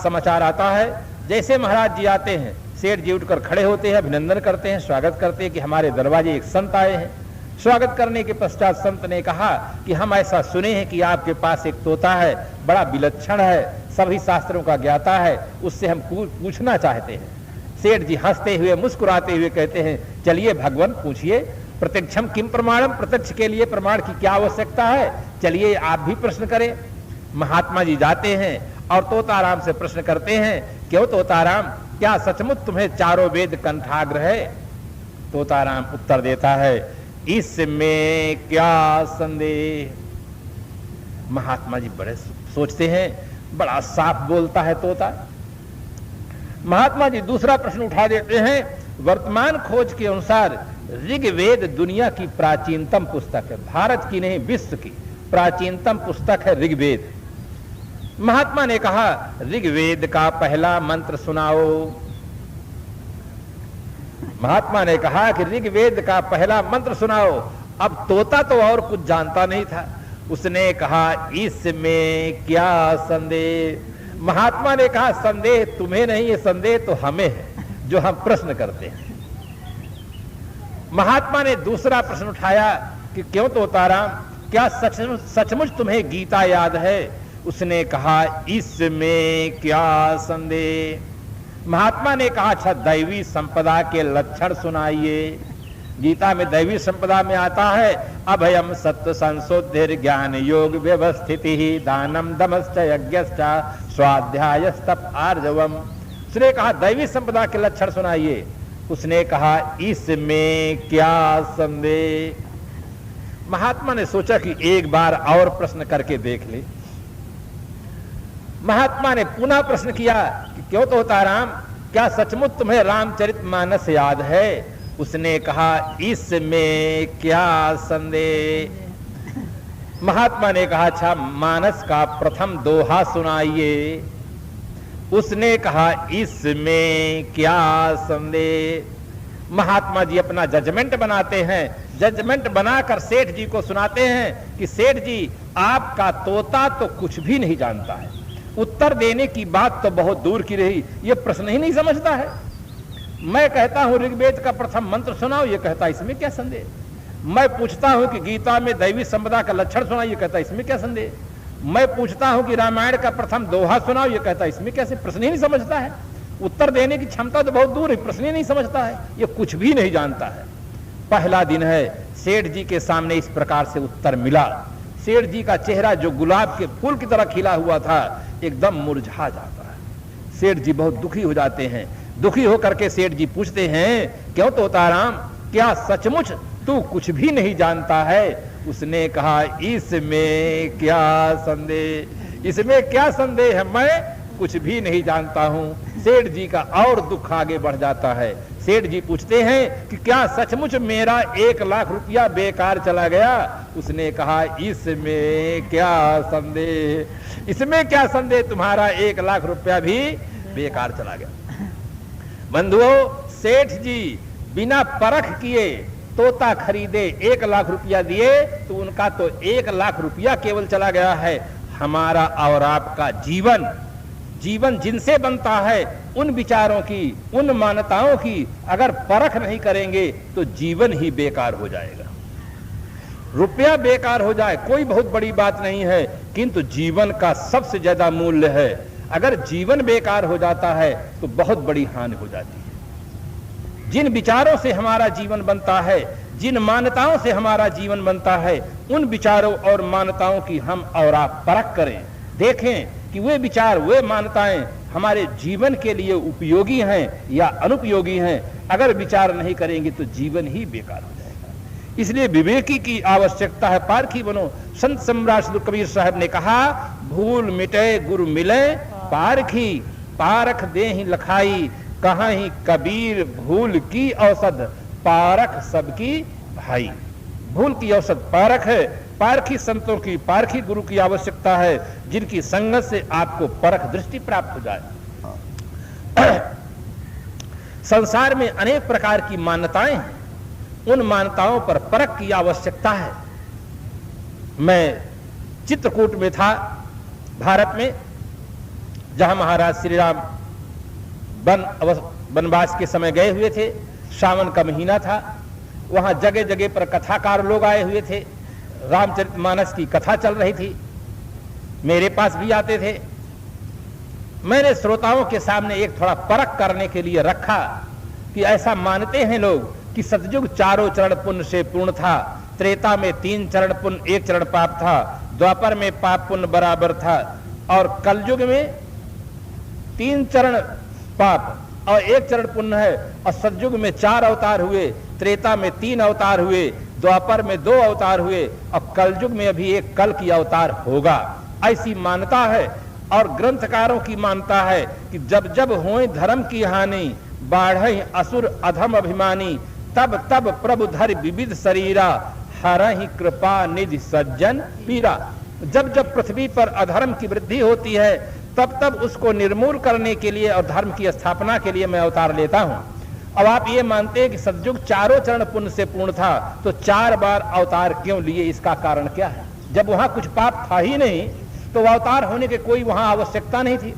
समाचार आता है। जैसे महाराज जी आते हैं, सेठ जी उठकर खड़े होते हैं, अभिनंदन करते हैं, स्वागत करते हैं कि हमारे दरवाजे एक संत आए हैं। स्वागत करने के पश्चात संत ने कहा कि हम ऐसा सुने हैं कि आपके पास एक तोता है, बड़ा विलक्षण है, सभी शास्त्रों का ज्ञाता है, उससे हम पूछना चाहते हैं। सेठ जी हंसते हुए मुस्कुराते हुए कहते हैं, चलिए भगवान पूछिए। प्रत्यक्षम किम प्रमाणम, प्रत्यक्ष के लिए प्रमाण की क्या आवश्यकता है, चलिए आप भी प्रश्न करें। महात्मा जी जाते हैं और तोताराम से प्रश्न करते हैं, क्यों तोताराम, क्या सचमुच तुम्हें चारों वेद कंठाग्र है? तोताराम उत्तर देता है, इसमें क्या संदेह। महात्मा जी बड़े सोचते हैं, बड़ा साफ बोलता है तोता। महात्मा जी दूसरा प्रश्न उठा देते हैं, वर्तमान खोज के अनुसार ऋग्वेद दुनिया की प्राचीनतम पुस्तक है, भारत की नहीं विश्व की प्राचीनतम पुस्तक है ऋग्वेद। महात्मा ने कहा, ऋग्वेद का पहला मंत्र सुनाओ। महात्मा ने कहा कि ऋग्वेद का पहला मंत्र सुनाओ। अब तोता तो और कुछ जानता नहीं था, उसने कहा, इसमें क्या संदेह। महात्मा ने कहा, संदेह तुम्हें नहीं, ये संदेह तो हमें है जो हम प्रश्न करते हैं। महात्मा ने दूसरा प्रश्न उठाया कि क्यों तोताराम, क्या सचमुच तुम्हें गीता याद है? उसने कहा, इसमें क्या संदेह। महात्मा ने कहा, अच्छा दैवी संपदा के लक्षण सुनाइए। गीता में दैवी संपदा में आता है, अभयम सत्व संशोधि ज्ञान योग व्यवस्थिति दानम दमश्च यज्ञश्च स्वाध्यायस्तप आर्जवम। उसने कहा दैवी संपदा के लक्षण सुनाइए। उसने कहा, इसमें क्या संदेह। महात्मा ने सोचा कि एक बार और प्रश्न करके देख ले। महात्मा ने पुनः प्रश्न किया कि क्यों तोताराम, क्या सचमुच तुम्हें रामचरितमानस याद है? उसने कहा, इसमें क्या संदेह। महात्मा ने कहा, अच्छा मानस का प्रथम दोहा सुनाइए। उसने कहा, इसमें क्या संदेह। महात्मा जी अपना जजमेंट बनाते हैं, जजमेंट बनाकर सेठ जी को सुनाते हैं कि सेठ जी, आपका तोता तो कुछ भी नहीं जानता है, उत्तर देने की बात तो बहुत दूर की रही, ये प्रश्न ही नहीं समझता है। मैं कहता हूं ऋग्वेद का प्रथम मंत्र सुनाओ, ये कहता इसमें क्या संदेह। मैं पूछता हूं कि गीता में दैवी संपदा का लक्षण सुनाओ, ये कहता इसमें क्या संदेह। मैं पूछता हूं कि रामायण का प्रथम दोहा सुनाओ, ये कहता इसमें कैसे, प्रश्न ही नहीं समझता है। उत्तर देने की क्षमता तो बहुत दूर है, प्रश्न ही नहीं समझता है, ये कुछ भी नहीं जानता है। पहला दिन है, सेठ जी के सामने इस प्रकार से उत्तर मिला। सेठ जी का चेहरा जो गुलाब के फूल की तरह खिला हुआ था, एकदम मुरझा जाता है। सेठ जी बहुत दुखी हो जाते हैं। दुखी होकर के सेठ जी पूछते हैं, क्यों तोताराम, क्या सचमुच तू कुछ भी नहीं जानता है? उसने कहा, इसमें क्या संदेह। इसमें क्या संदेह है, मैं कुछ भी नहीं जानता हूं। सेठ जी का और दुख आगे बढ़ जाता है। सेठ जी पूछते हैं कि क्या सचमुच मेरा 1 लाख रुपया बेकार चला गया? उसने कहा, इसमें क्या संदेह। इसमें क्या संदेह, तुम्हारा 1 लाख रुपया भी बेकार चला गया। बंधुओं, सेठ जी बिना परख किए तोता खरीदे, 1 लाख रुपया दिए तो उनका तो 1 लाख रुपया केवल चला गया है। हमारा और आपका जीवन जिनसे बनता है, उन विचारों की, उन मान्यताओं की अगर परख नहीं करेंगे तो जीवन ही बेकार हो जाएगा। रुपया बेकार हो जाए कोई बहुत बड़ी बात नहीं है, किंतु जीवन का सबसे ज्यादा मूल्य है। अगर जीवन बेकार हो जाता है तो बहुत बड़ी हानि हो जाती है। जिन विचारों से हमारा जीवन बनता है, जिन मान्यताओं से हमारा जीवन बनता है, उन विचारों और मान्यताओं की हम और आप परख करें, देखें कि वे विचार, वे मान्यताएं हमारे जीवन के लिए उपयोगी हैं या अनुपयोगी हैं। अगर विचार नहीं करेंगे तो जीवन ही बेकार हो जाएगा। इसलिए विवेकी की आवश्यकता है। पारखी बनो। संत सम्राट श्री कबीर साहब ने कहा, भूल मिटे गुरु मिले पारखी, पारख दे ही लखाई, कहाँ ही कबीर भूल की औसत, पारख सबकी भाई। भूल की औसत पारख है। पारखी संतों की, पारखी गुरु की आवश्यकता है, जिनकी संगत से आपको परख दृष्टि प्राप्त हो जाए। संसार में अनेक प्रकार की मान्यताएं हैं, उन मान्यताओं पर परख की आवश्यकता है। मैं चित्रकूट में था, भारत में, जहां महाराज श्री राम वनवास के समय गए हुए थे। सावन का महीना था। वहां जगह जगह पर कथाकार लोग आए हुए थे। रामचरितमानस की कथा चल रही थी। मेरे पास भी आते थे। मैंने श्रोताओं के सामने एक थोड़ा परख करने के लिए रखा कि ऐसा मानते हैं लोग कि सतयुग 4 चरण पुण्य से पूर्ण था, त्रेता में 3 चरण पुण्य 1 चरण पाप था, द्वापर में पाप पुण्य बराबर था, और कलयुग में 3 चरण पाप और 1 चरण पुण्य है, और सतयुग में 4 अवतार हुए, त्रेता में 3 अवतार हुए, द्वापर में 2 अवतार हुए, और कलयुग में अभी एक कल की अवतार होगा, ऐसी मान्यता है। और ग्रंथकारों की मान्यता है कि जब जब होए धर्म की हानि, बाढ़ई असुर अधम अभिमानी, तब तब प्रभु धर विविध शरीरा, हरहि कृपा निधि सज्जन पीरा। जब जब पृथ्वी पर अधर्म की वृद्धि होती है, तब तब उसको निर्मूल करने के लिए और धर्म की स्थापना के लिए मैं अवतार लेता हूं। अब आप ये मानते हैं कि सतयुग 4 चरण पुण्य से पूर्ण था, तो 4 बार अवतार क्यों लिए, इसका कारण क्या है? जब वहां कुछ पाप था ही नहीं, तो अवतार होने की कोई वहां आवश्यकता नहीं थी।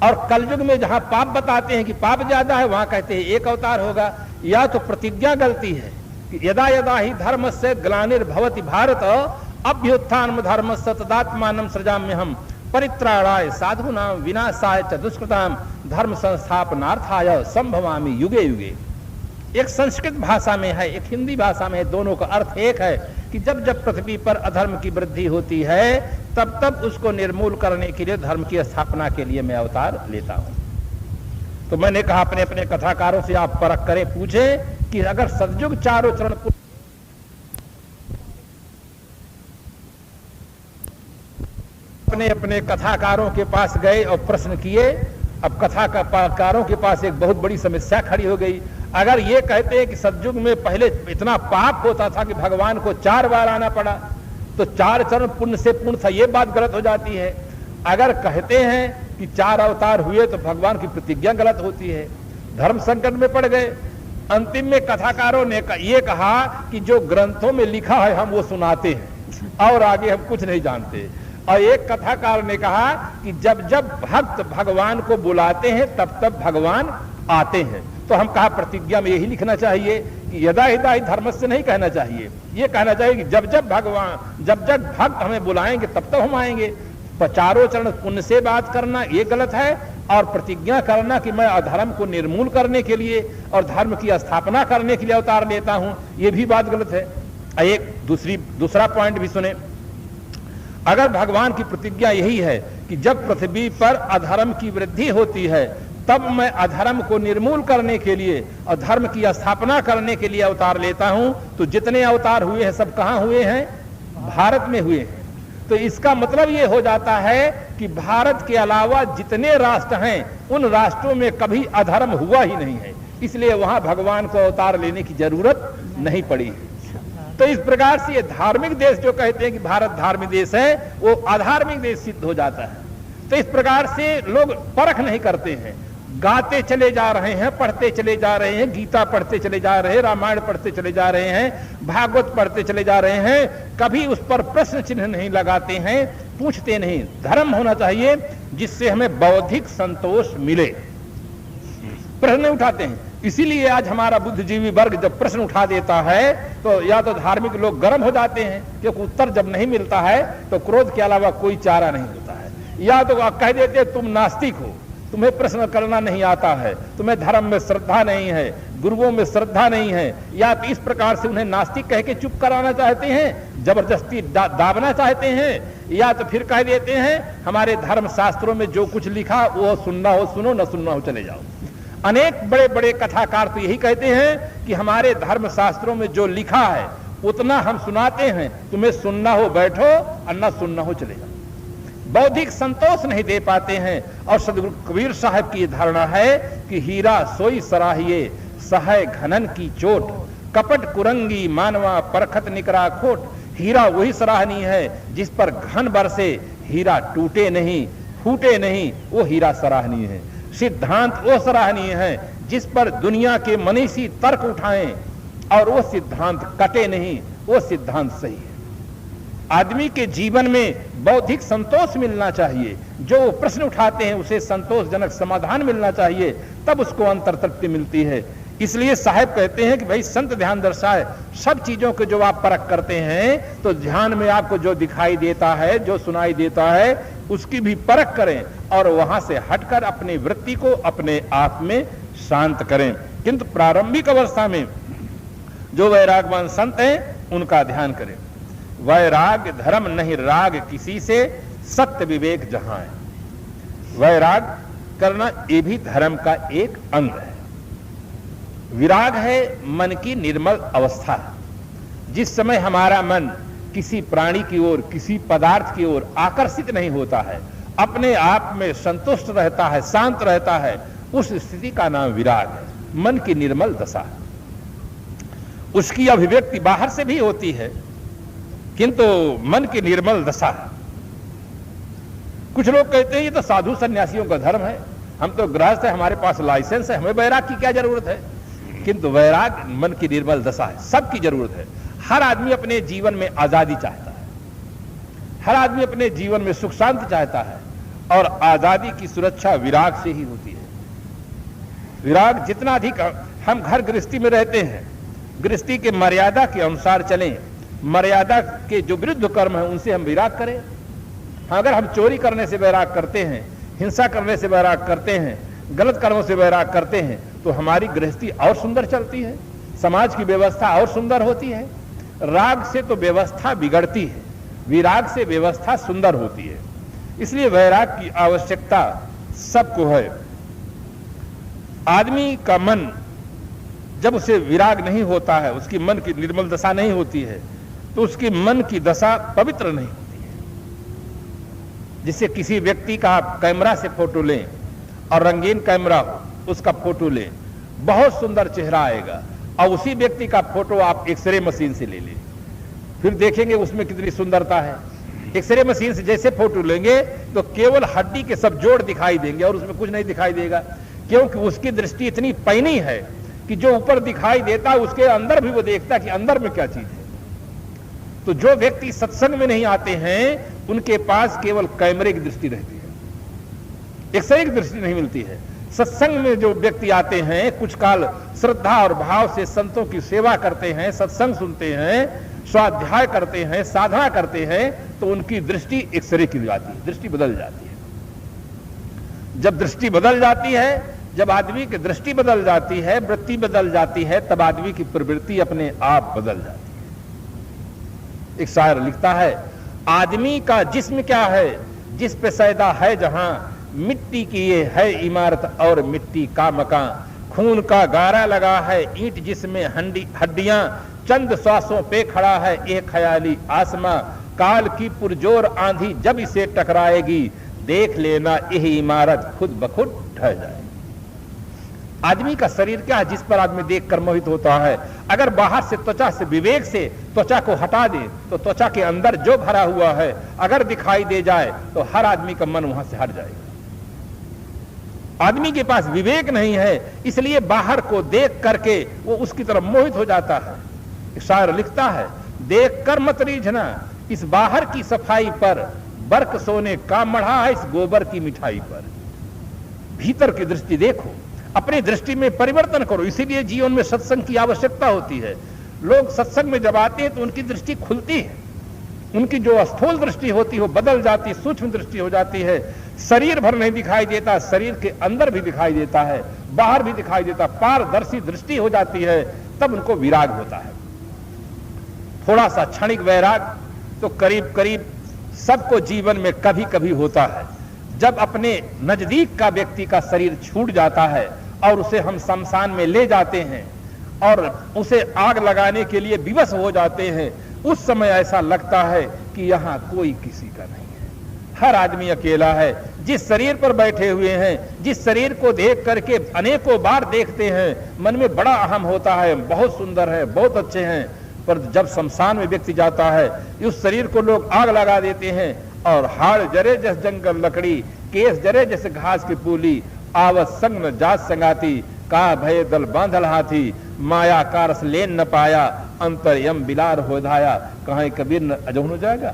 और कलयुग में जहां पाप बताते हैं कि पाप ज्यादा है, वहां कहते हैं 1 अवतार होगा। या तो प्रतिज्ञा गलती है कि यदा यदा ही धर्म से ग्लानिर्भवति भारत, अभ्युत्थान धर्म तदात्मानं सृजाम्यहम्, परित्राणाय साधूनां विनाशाय च दुष्कृतां, धर्म संस्थापनार्थाय संभवामि युगे युगे। एक संस्कृत भाषा में है, एक हिंदी भाषा में है, दोनों का अर्थ एक है कि जब जब पृथ्वी पर अधर्म की वृद्धि होती है, तब तब उसको निर्मूल करने के लिए, धर्म की स्थापना के लिए मैं अवतार लेता हूं। तो मैंने कहा अपने अपने कथाकारों से आप परख करें, पूछें कि अगर सतयुग 4 चरण अपने अपने कथाकारों के पास गए और प्रश्न किए। अब कथाकारों के पास एक बहुत बड़ी समस्या खड़ी हो गई। अगर ये कहते हैं कि सतयुग में पहले इतना पाप होता था कि भगवान को 4 बार आना पड़ा, तो 4 चरण पुण्य से पूर्ण था, ये बात गलत हो जाती है। अगर कहते हैं कि 4 अवतार हुए, तो भगवान की प्रतिज्ञा गलत होती है, धर्म संकट में पड़ गए। अंतिम में कथाकारों ने ये कहा कि जो ग्रंथों में लिखा है हम वो सुनाते हैं और आगे हम कुछ नहीं जानते। और एक कथाकार ने कहा कि जब जब भक्त भगवान को बुलाते हैं, तब तब भगवान आते हैं। तो हम कहा प्रतिज्ञा में यही लिखना चाहिए कि यदा यदा ही धर्म से नहीं कहना चाहिए, ये कहना चाहिए कि जब जब भक्त हमें बुलाएंगे तब तब हम आएंगे। 4 चरण पुण्य से बात करना ये गलत है, और प्रतिज्ञा करना कि मैं अधर्म को निर्मूल करने के लिए और धर्म की स्थापना करने के लिए अवतार लेता हूं, ये भी बात गलत है। एक दूसरा पॉइंट भी सुने। अगर भगवान की प्रतिज्ञा यही है कि जब पृथ्वी पर अधर्म की वृद्धि होती है, तब मैं अधर्म को निर्मूल करने के लिए और धर्म की स्थापना करने के लिए अवतार लेता हूं, तो जितने अवतार हुए हैं सब कहां हुए हैं? भारत में हुए हैं। तो इसका मतलब ये हो जाता है कि भारत के अलावा जितने राष्ट्र हैं, उन राष्ट्रों में कभी अधर्म हुआ ही नहीं है, इसलिए वहां भगवान को अवतार लेने की जरूरत नहीं पड़ी है। तो इस प्रकार से ये धार्मिक देश जो कहते हैं कि भारत धार्मिक देश है, वो अधार्मिक देश सिद्ध हो जाता है। तो इस प्रकार से लोग परख नहीं करते हैं, गाते चले जा रहे हैं, पढ़ते चले जा रहे हैं, गीता पढ़ते चले जा रहे हैं, रामायण पढ़ते चले जा रहे हैं, भागवत पढ़ते चले जा रहे हैं, कभी उस पर प्रश्न चिन्ह नहीं लगाते हैं, पूछते नहीं। धर्म होना चाहिए जिससे हमें बौद्धिक संतोष मिले, प्रश्न नहीं उठाते हैं। इसीलिए आज हमारा बुद्धिजीवी वर्ग जब प्रश्न उठा देता है, तो या तो धार्मिक लोग गर्म हो जाते हैं, क्योंकि उत्तर जब नहीं मिलता है तो क्रोध के अलावा कोई चारा नहीं होता है, या तो कह देते तुम नास्तिक हो, तुम्हें प्रश्न करना नहीं आता है, तुम्हें धर्म में श्रद्धा नहीं है, गुरुओं में श्रद्धा नहीं है, या तो इस प्रकार से उन्हें नास्तिक कह के चुप कराना चाहते हैं, जबरदस्ती दाबना चाहते हैं, या तो फिर कह देते हैं हमारे धर्म शास्त्रों में जो कुछ लिखा वो सुनना हो सुनो, न सुनना हो चले जाओ। अनेक बड़े बड़े कथाकार तो यही कहते हैं कि हमारे धर्म शास्त्रों में जो लिखा है उतना हम सुनाते हैं, तुम्हें सुनना हो बैठो और न सुनना हो चले जाओ। बौद्धिक संतोष नहीं दे पाते हैं। और सदगुरु कबीर साहब की धारणा है कि हीरा सोई सराहिए, सहाय घनन की चोट, कपट कुरंगी मानवा परखत निकरा खोट। हीरा वही सराहनीय है जिस पर घन बरसे, हीरा टूटे नहीं फूटे नहीं, वो हीरा सराहनीय है। सिद्धांत वो सराहनीय है जिस पर दुनिया के मनीषी तर्क उठाएं और वो सिद्धांत कटे नहीं, वो सिद्धांत सही है। आदमी के जीवन में बौद्धिक संतोष मिलना चाहिए, जो प्रश्न उठाते हैं उसे संतोषजनक समाधान मिलना चाहिए, तब उसको अंतर तृप्ति मिलती है। इसलिए साहब कहते हैं कि भाई संत ध्यान दर्शाए, सब चीजों के जो आप परख करते हैं तो ध्यान में आपको जो दिखाई देता है, जो सुनाई देता है, उसकी भी परख करें और वहां से हटकर अपनी वृत्ति को अपने आप में शांत करें। किंतु प्रारंभिक अवस्था में जो वैरागवान संत हैं उनका ध्यान करें। वैराग धर्म नहीं राग किसी से, सत्य विवेक जहां है। वैराग करना ये भी धर्म का एक अंग है। विराग है मन की निर्मल अवस्था। जिस समय हमारा मन किसी प्राणी की ओर, किसी पदार्थ की ओर आकर्षित नहीं होता है, अपने आप में संतुष्ट रहता है, शांत रहता है, उस स्थिति का नाम विराग है, मन की निर्मल दशा। उसकी अभिव्यक्ति बाहर से भी होती है, किंतु मन की निर्मल दशा। कुछ लोग कहते हैं ये तो साधु सन्यासियों का धर्म है, हम तो गृहस्थ है, हमारे पास लाइसेंस है, हमें वैराग की क्या जरूरत है। किंतु वैराग मन की निर्मल दशा है, सबकी जरूरत है। हर आदमी अपने जीवन में आजादी चाहता है, हर आदमी अपने जीवन में सुख शांति चाहता है, और आजादी की सुरक्षा विराग से ही होती है। विराग जितना अधिक हम घर गृहस्थी में रहते हैं, गृहस्थी के मर्यादा के अनुसार चलें, मर्यादा के जो विरुद्ध कर्म है उनसे हम विराग करें। अगर हम चोरी करने से वैराग करते हैं, हिंसा करने से वैराग करते हैं, गलत कर्मों से वैराग करते हैं, तो हमारी गृहस्थी और सुंदर चलती है, समाज की व्यवस्था और सुंदर होती है। राग से तो व्यवस्था बिगड़ती है, विराग से व्यवस्था सुंदर होती है। इसलिए वैराग की आवश्यकता सबको है। आदमी का मन जब उसे विराग नहीं होता है, उसकी मन की निर्मल दशा नहीं होती है, तो उसकी मन की दशा पवित्र नहीं होती है। जिससे किसी व्यक्ति का आप कैमरा से फोटो लें और रंगीन कैमरा हो, उसका फोटो लें, बहुत सुंदर चेहरा आएगा, और उसी व्यक्ति का फोटो आप एक्सरे मशीन से ले लें, फिर देखेंगे उसमें कितनी सुंदरता है। एक्सरे मशीन से जैसे फोटो लेंगे तो केवल हड्डी के सब जोड़ दिखाई देंगे और उसमें कुछ नहीं दिखाई देगा, क्योंकि उसकी दृष्टि इतनी पैनी है कि जो ऊपर दिखाई देता है उसके अंदर भी वो देखता है कि अंदर में क्या चीज है। तो जो व्यक्ति सत्संग में नहीं आते हैं उनके पास केवल कैमरे की दृष्टि रहती है, एक्सरे की दृष्टि नहीं मिलती है। सत्संग में जो व्यक्ति आते हैं, कुछ काल श्रद्धा और भाव से संतों की सेवा करते हैं, सत्संग सुनते हैं, स्वाध्याय करते हैं, साधना करते हैं, तो उनकी दृष्टि एक्सरे की जाती है, दृष्टि बदल जाती है। जब दृष्टि बदल जाती है, जब आदमी की दृष्टि बदल जाती है, वृत्ति बदल जाती है, तब आदमी की प्रवृत्ति अपने आप बदल जाती है। एक शायर लिखता है, आदमी का जिस्म क्या है, जिस पे सैदा है जहां, मिट्टी की ये है इमारत और मिट्टी का मकान। खून का गारा लगा है ईंट जिसमें हड्डियां, चंद श्वासों पे खड़ा है एक ख्याली आसमां। काल की पुरजोर आंधी जब इसे टकराएगी, देख लेना यह इमारत खुद ब खुद ढह जाएगी। आदमी का शरीर क्या है जिस पर आदमी देखकर मोहित होता है। अगर बाहर से त्वचा से विवेक से त्वचा को हटा दे तो त्वचा के अंदर जो भरा हुआ है अगर दिखाई दे जाए तो हर आदमी का मन वहां से हट जाएगा। आदमी के पास विवेक नहीं है, इसलिए बाहर को देख करके वो उसकी तरफ मोहित हो जाता है। शायर लिखता है, देख कर मत रीझना इस बाहर की सफाई पर, बर्क सोने का मढ़ा है इस गोबर की मिठाई पर। भीतर की दृष्टि देखो, अपनी दृष्टि में परिवर्तन करो। इसीलिए जीवन में सत्संग की आवश्यकता होती है। लोग सत्संग में जब आते हैं तो उनकी दृष्टि खुलती है, उनकी जो स्थूल दृष्टि होती है वो बदल जाती है, सूक्ष्म दृष्टि हो जाती है। शरीर भर नहीं दिखाई देता, शरीर के अंदर भी दिखाई देता है, बाहर भी दिखाई देता, पारदर्शी दृष्टि हो जाती है, तब उनको विराग होता है। थोड़ा सा क्षणिक वैराग तो करीब करीब सबको जीवन में कभी कभी होता है। जब अपने नजदीक का व्यक्ति का शरीर छूट जाता है और उसे हम शमशान में ले जाते हैं और उसे आग लगाने के लिए विवश हो जाते हैं, उस समय ऐसा लगता है कि यहां कोई किसी का नहीं है, हर आदमी अकेला है। जिस शरीर पर बैठे हुए हैं, जिस शरीर को देख करके अनेकों बार देखते हैं, मन में बड़ा अहम होता है, बहुत सुंदर है, बहुत अच्छे हैं, पर जब शमशान में व्यक्ति जाता है उस शरीर को लोग आग लगा देते हैं और हाड़ जरे जस जंगल लकड़ी, केस जरे जैसे घास की पूली, आवत संग न जात संगाती, का भय दल बांधल हाथी, माया कारस लेन न पाया, अंतर यम बिलार हो धाया, कहीं कबीर न अजौन हो जाएगा,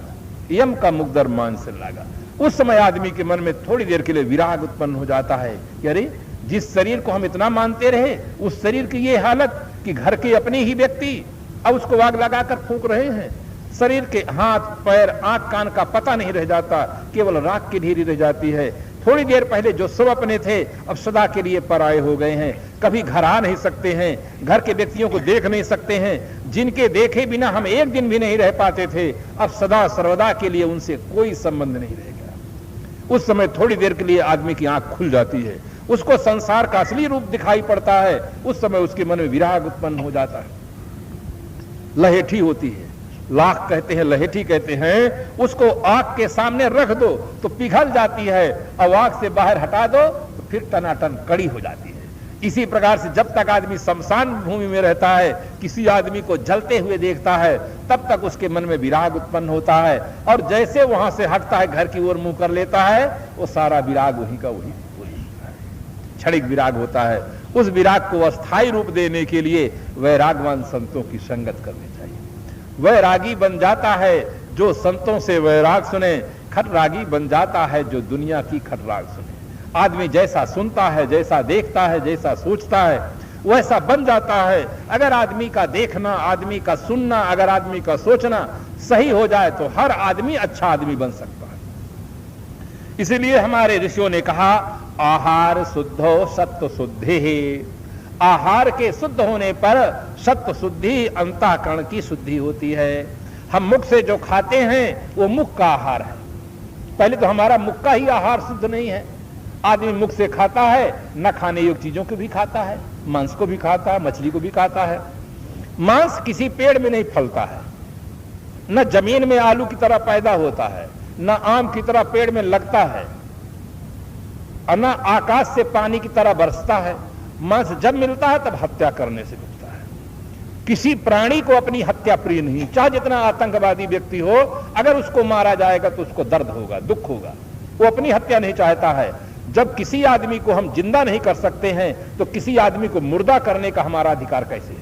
यम का मुकदर मान से लागा। उस समय आदमी के मन में थोड़ी देर के लिए विराग उत्पन्न हो जाता है कि अरे जिस शरीर को हम इतना मानते रहे, उस शरीर की ये हालत कि घर के अपने ही व्यक्ति अब उसको आग लगाकर फूंक रहे हैं। शरीर के हाथ पैर आंख कान का पता नहीं रह जाता, केवल राख की ढेरी रह जाती है। थोड़ी देर पहले जो सब अपने थे अब सदा के लिए पराये हो गए हैं, कभी घर आ नहीं सकते हैं, घर के व्यक्तियों को देख नहीं सकते हैं, जिनके देखे बिना हम एक दिन भी नहीं रह पाते थे, अब सदा सर्वदा के लिए उनसे कोई संबंध नहीं रहेगा। उस समय थोड़ी देर के लिए आदमी की आंख खुल जाती है, उसको संसार का असली रूप दिखाई पड़ता है। उस समय उसके मन में विराग उत्पन्न हो जाता है, लहेठी होती है, लाख कहते हैं, लहेठी कहते हैं। उसको आंख के सामने रख दो तो पिघल जाती है, और आंख से बाहर हटा दो तो फिर टनाटन कड़ी हो जाती है। इसी प्रकार से जब तक आदमी शमशान भूमि में रहता है, किसी आदमी को जलते हुए देखता है, तब तक उसके मन में विराग उत्पन्न होता है, और जैसे वहां से हटता है, घर की ओर मुंह कर लेता है, वो सारा विराग वही का वही क्षणिक विराग होता है। उस विराग को अस्थायी रूप देने के लिए वैरागवान संतों की संगत करनी चाहिए। वैरागी बन जाता है जो संतों से वैराग सुने, खटरागी बन जाता है जो दुनिया की खटराग सुने। आदमी जैसा सुनता है, जैसा देखता है, जैसा सोचता है, वैसा बन जाता है। अगर आदमी का देखना, आदमी का सुनना, अगर आदमी का सोचना सही हो जाए तो हर आदमी अच्छा आदमी बन सकता है। इसीलिए हमारे ऋषियों ने कहा, आहार शुद्धो सत्व शुद्धि। आहार के शुद्ध होने पर सत्व शुद्धि, अंतःकरण की शुद्धि होती है। हम मुख से जो खाते हैं वो मुख का आहार है। पहले तो हमारा मुख का ही आहार शुद्ध नहीं है। आदमी मुख से खाता है, न खाने योग्य चीजों को भी खाता है, मांस को भी खाता है, मछली को भी खाता है। मांस किसी पेड़ में नहीं फलता है, न जमीन में आलू की तरह पैदा होता है, न आम की तरह पेड़ में लगता है, और न आकाश से पानी की तरह बरसता है। मांस जब मिलता है तब हत्या करने से मिलता है। किसी प्राणी को अपनी हत्या प्रिय नहीं, चाहे जितना आतंकवादी व्यक्ति हो, अगर उसको मारा जाएगा तो उसको दर्द होगा, दुख होगा, वो अपनी हत्या नहीं चाहता है। जब किसी आदमी को हम जिंदा नहीं कर सकते हैं तो किसी आदमी को मुर्दा करने का हमारा अधिकार कैसे है?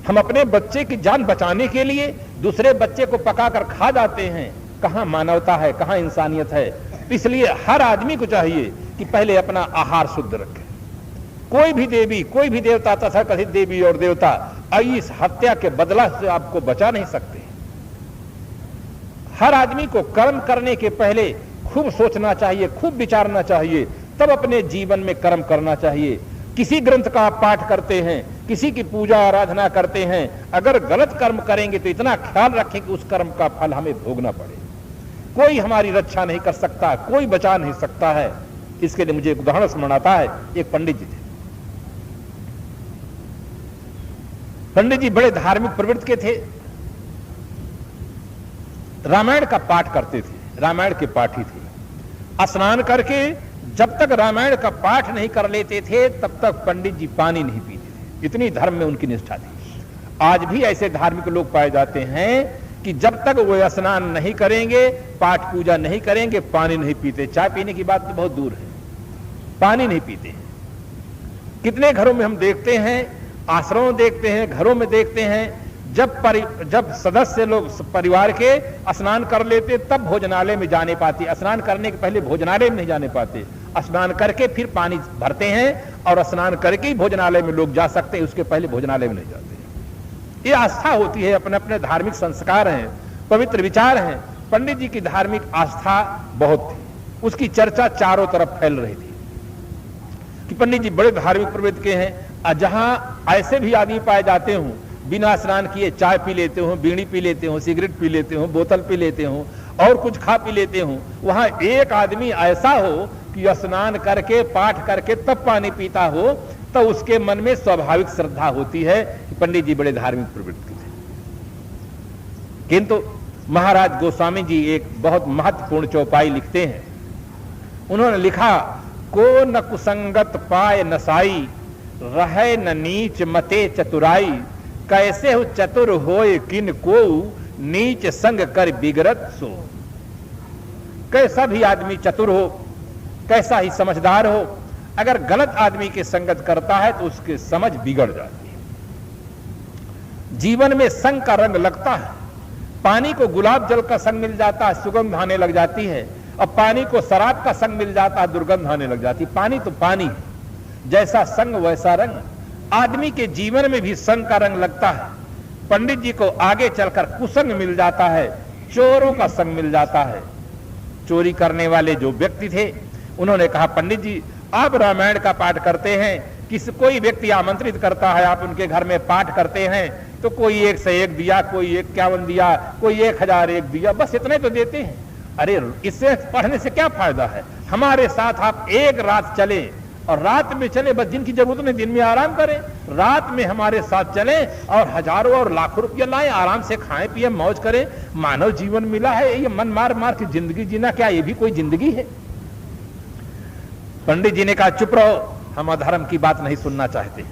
हम अपने बच्चे की जान बचाने के लिए दूसरे बच्चे को पकाकर खा जाते हैं। कहां मानवता है, कहां इंसानियत है? इसलिए हर आदमी को चाहिए कि पहले अपना आहार शुद्ध रखे। कोई भी देवी, कोई भी देवता, तथा कथित देवी और देवता इस हत्या के बदला से आपको बचा नहीं सकते। हर आदमी को कर्म करने के पहले खूब सोचना चाहिए, खूब विचारना चाहिए, तब अपने जीवन में कर्म करना चाहिए। किसी ग्रंथ का आप पाठ करते हैं, किसी की पूजा आराधना करते हैं, अगर गलत कर्म करेंगे तो इतना ख्याल रखें कि उस कर्म का फल हमें भोगना पड़े। कोई हमारी रक्षा नहीं कर सकता, कोई बचा नहीं सकता है। इसके लिए मुझे एक उदाहरण स्मरण आता है। एक पंडित जी थे। पंडित जी बड़े धार्मिक प्रवृत्ति के थे, रामायण का पाठ करते थे, रामायण के पाठी थे। स्नान करके जब तक रामायण का पाठ नहीं कर लेते थे तब तक पंडित जी पानी नहीं पीते थे। इतनी धर्म में उनकी निष्ठा थी। आज भी ऐसे धार्मिक लोग पाए जाते हैं कि जब तक वो स्नान नहीं करेंगे, पाठ पूजा नहीं करेंगे, पानी नहीं पीते। चाय पीने की बात तो बहुत दूर है, पानी नहीं पीते। कितने घरों में हम देखते हैं, आश्रमों में देखते हैं, घरों में देखते हैं, जब सदस्य लोग परिवार के स्नान कर लेते तब भोजनालय में जाने पाते। स्नान करने के पहले भोजनालय में नहीं जाने पाते। स्नान करके फिर पानी भरते हैं और स्नान करके ही भोजनालय में लोग जा सकते हैं, उसके पहले भोजनालय में नहीं जाते। ये आस्था होती है, अपने अपने धार्मिक संस्कार हैं, पवित्र विचार हैं। पंडित जी की धार्मिक आस्था बहुत थी, उसकी चर्चा चारों तरफ फैल रही थी कि पंडित जी बड़े धार्मिक प्रवृत्ति के हैं। जहां ऐसे भी आदमी पाए जाते हों, बिना स्नान किए चाय पी लेते हो, बीड़ी पी लेते हो, सिगरेट पी लेते हो, बोतल पी लेते हो और कुछ खा पी लेते हो, वहां एक आदमी ऐसा हो कि स्नान करके पाठ करके तब पानी पीता हो, तो उसके मन में स्वाभाविक श्रद्धा होती है कि पंडित जी बड़े धार्मिक प्रवृत्ति थे। किंतु महाराज गोस्वामी जी एक बहुत महत्वपूर्ण चौपाई लिखते हैं। उन्होंने लिखा, को न कुसंगत पाए नसाई, रहे न नीच मते चतुराई, कैसे हो चतुर होए किन को, नीच संग कर बिगड़त सो। कैसा भी आदमी चतुर हो, कैसा ही समझदार हो, अगर गलत आदमी के संगत करता है तो उसकी समझ बिगड़ जाती है। जीवन में संग का रंग लगता है। पानी को गुलाब जल का संग मिल जाता है, सुगंध आने लग जाती है, और पानी को शराब का संग मिल जाता है, दुर्गंध आने लग जाती है। पानी तो पानी है, जैसा संग वैसा रंग। आदमी के जीवन में भी संग का रंग लगता है। पंडित जी को आगे चलकर कुसंग मिल जाता है, चोरों का संग मिल जाता है। चोरी करने वाले जो व्यक्ति थे, उन्होंने कहा, पंडित जी आप रामायण का पाठ करते हैं, कोई व्यक्ति आमंत्रित करता है, आप उनके घर में पाठ करते हैं, तो कोई 1 से 1 दिया, कोई 51 दिया, कोई 1001 दिया, बस इतने तो देते हैं। अरे इससे पढ़ने से क्या फायदा है? हमारे साथ आप एक रात चले, और रात में चले, बस जिनकी जरूरत नहीं दिन में आराम करें, रात में हमारे साथ चले और हजारों और लाखों रुपया लाएं, आराम से खाएं पिए मौज करें। मानव जीवन मिला है, ये मन मार मार के जिंदगी जीना क्या ये भी कोई जिंदगी है? पंडित जी ने कहा चुप रहो, हम अधर्म की बात नहीं सुनना चाहते।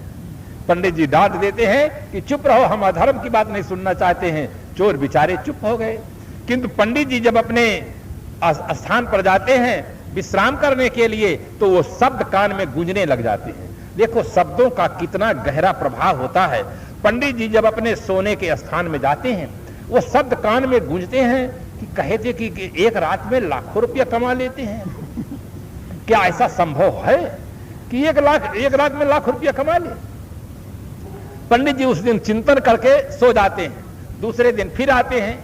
पंडित जी डांट देते हैं कि चुप रहो, हम अधर्म की बात नहीं सुनना चाहते हैं। चोर बेचारे चुप हो गए। किंतु पंडित जी जब अपने स्थान पर जाते हैं विश्राम करने के लिए, तो वो शब्द कान में गूंजने लग जाते हैं। देखो शब्दों का कितना गहरा प्रभाव होता है। पंडित जी जब अपने सोने के स्थान में जाते हैं, वो शब्द कान में गूंजते हैं कि कहते कि एक रात में लाखों रुपया कमा लेते हैं। क्या ऐसा संभव है कि एक रात में लाख रुपया कमा ले? पंडित जी उस दिन चिंतन करके सो जाते हैं। दूसरे दिन फिर आते हैं।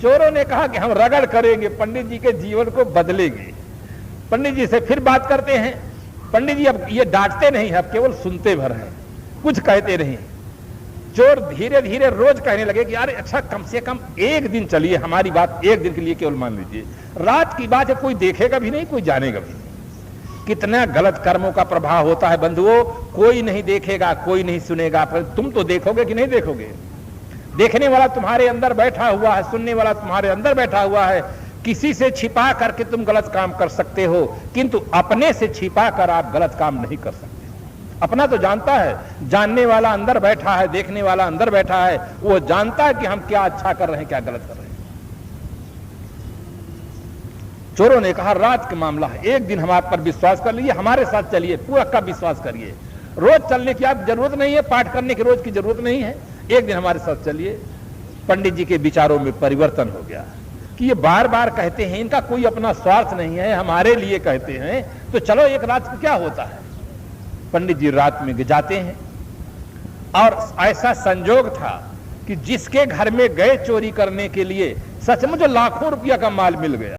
चोरों ने कहा कि हम रगड़ करेंगे, पंडित जी के जीवन को बदलेंगे। पंडित जी से फिर बात करते हैं। पंडित जी अब ये डांटते नहीं है, अब केवल सुनते भर हैं, कुछ कहते नहीं। चोर धीरे धीरे रोज कहने लगे कि यार अच्छा कम से कम एक दिन चलिए, हमारी बात एक दिन के लिए केवल मान लीजिए। रात की बात है, कोई देखेगा भी नहीं, कोई जानेगा भी नहीं। कितना गलत कर्मों का प्रभाव होता है बंधुओं। कोई नहीं देखेगा, कोई नहीं सुनेगा, पर तुम तो देखोगे कि नहीं देखोगे? देखने वाला तुम्हारे अंदर बैठा हुआ है, सुनने वाला तुम्हारे अंदर बैठा हुआ है। किसी से छिपा करके तुम गलत काम कर सकते हो, किंतु अपने से छिपा कर आप गलत काम नहीं कर सकते। अपना तो जानता है, जानने वाला अंदर बैठा है, देखने वाला अंदर बैठा है, वो जानता है कि हम क्या अच्छा कर रहे हैं, क्या गलत कर रहे हैं। चोरों ने कहा रात का मामला है, एक दिन हमारे पर विश्वास कर लीजिए, हमारे साथ चलिए, पूरा का विश्वास करिए। रोज चलने की आप जरूरत नहीं है, पाठ करने की रोज की जरूरत नहीं है, एक दिन हमारे साथ चलिए। पंडित जी के विचारों में परिवर्तन हो गया कि ये बार बार कहते हैं, इनका कोई अपना स्वार्थ नहीं है, हमारे लिए कहते हैं, तो चलो एक रात को क्या होता है। पंडित जी रात में जाते हैं, और ऐसा संजोग था कि जिसके घर में गए चोरी करने के लिए सचमुच लाखों रुपया का माल मिल गया।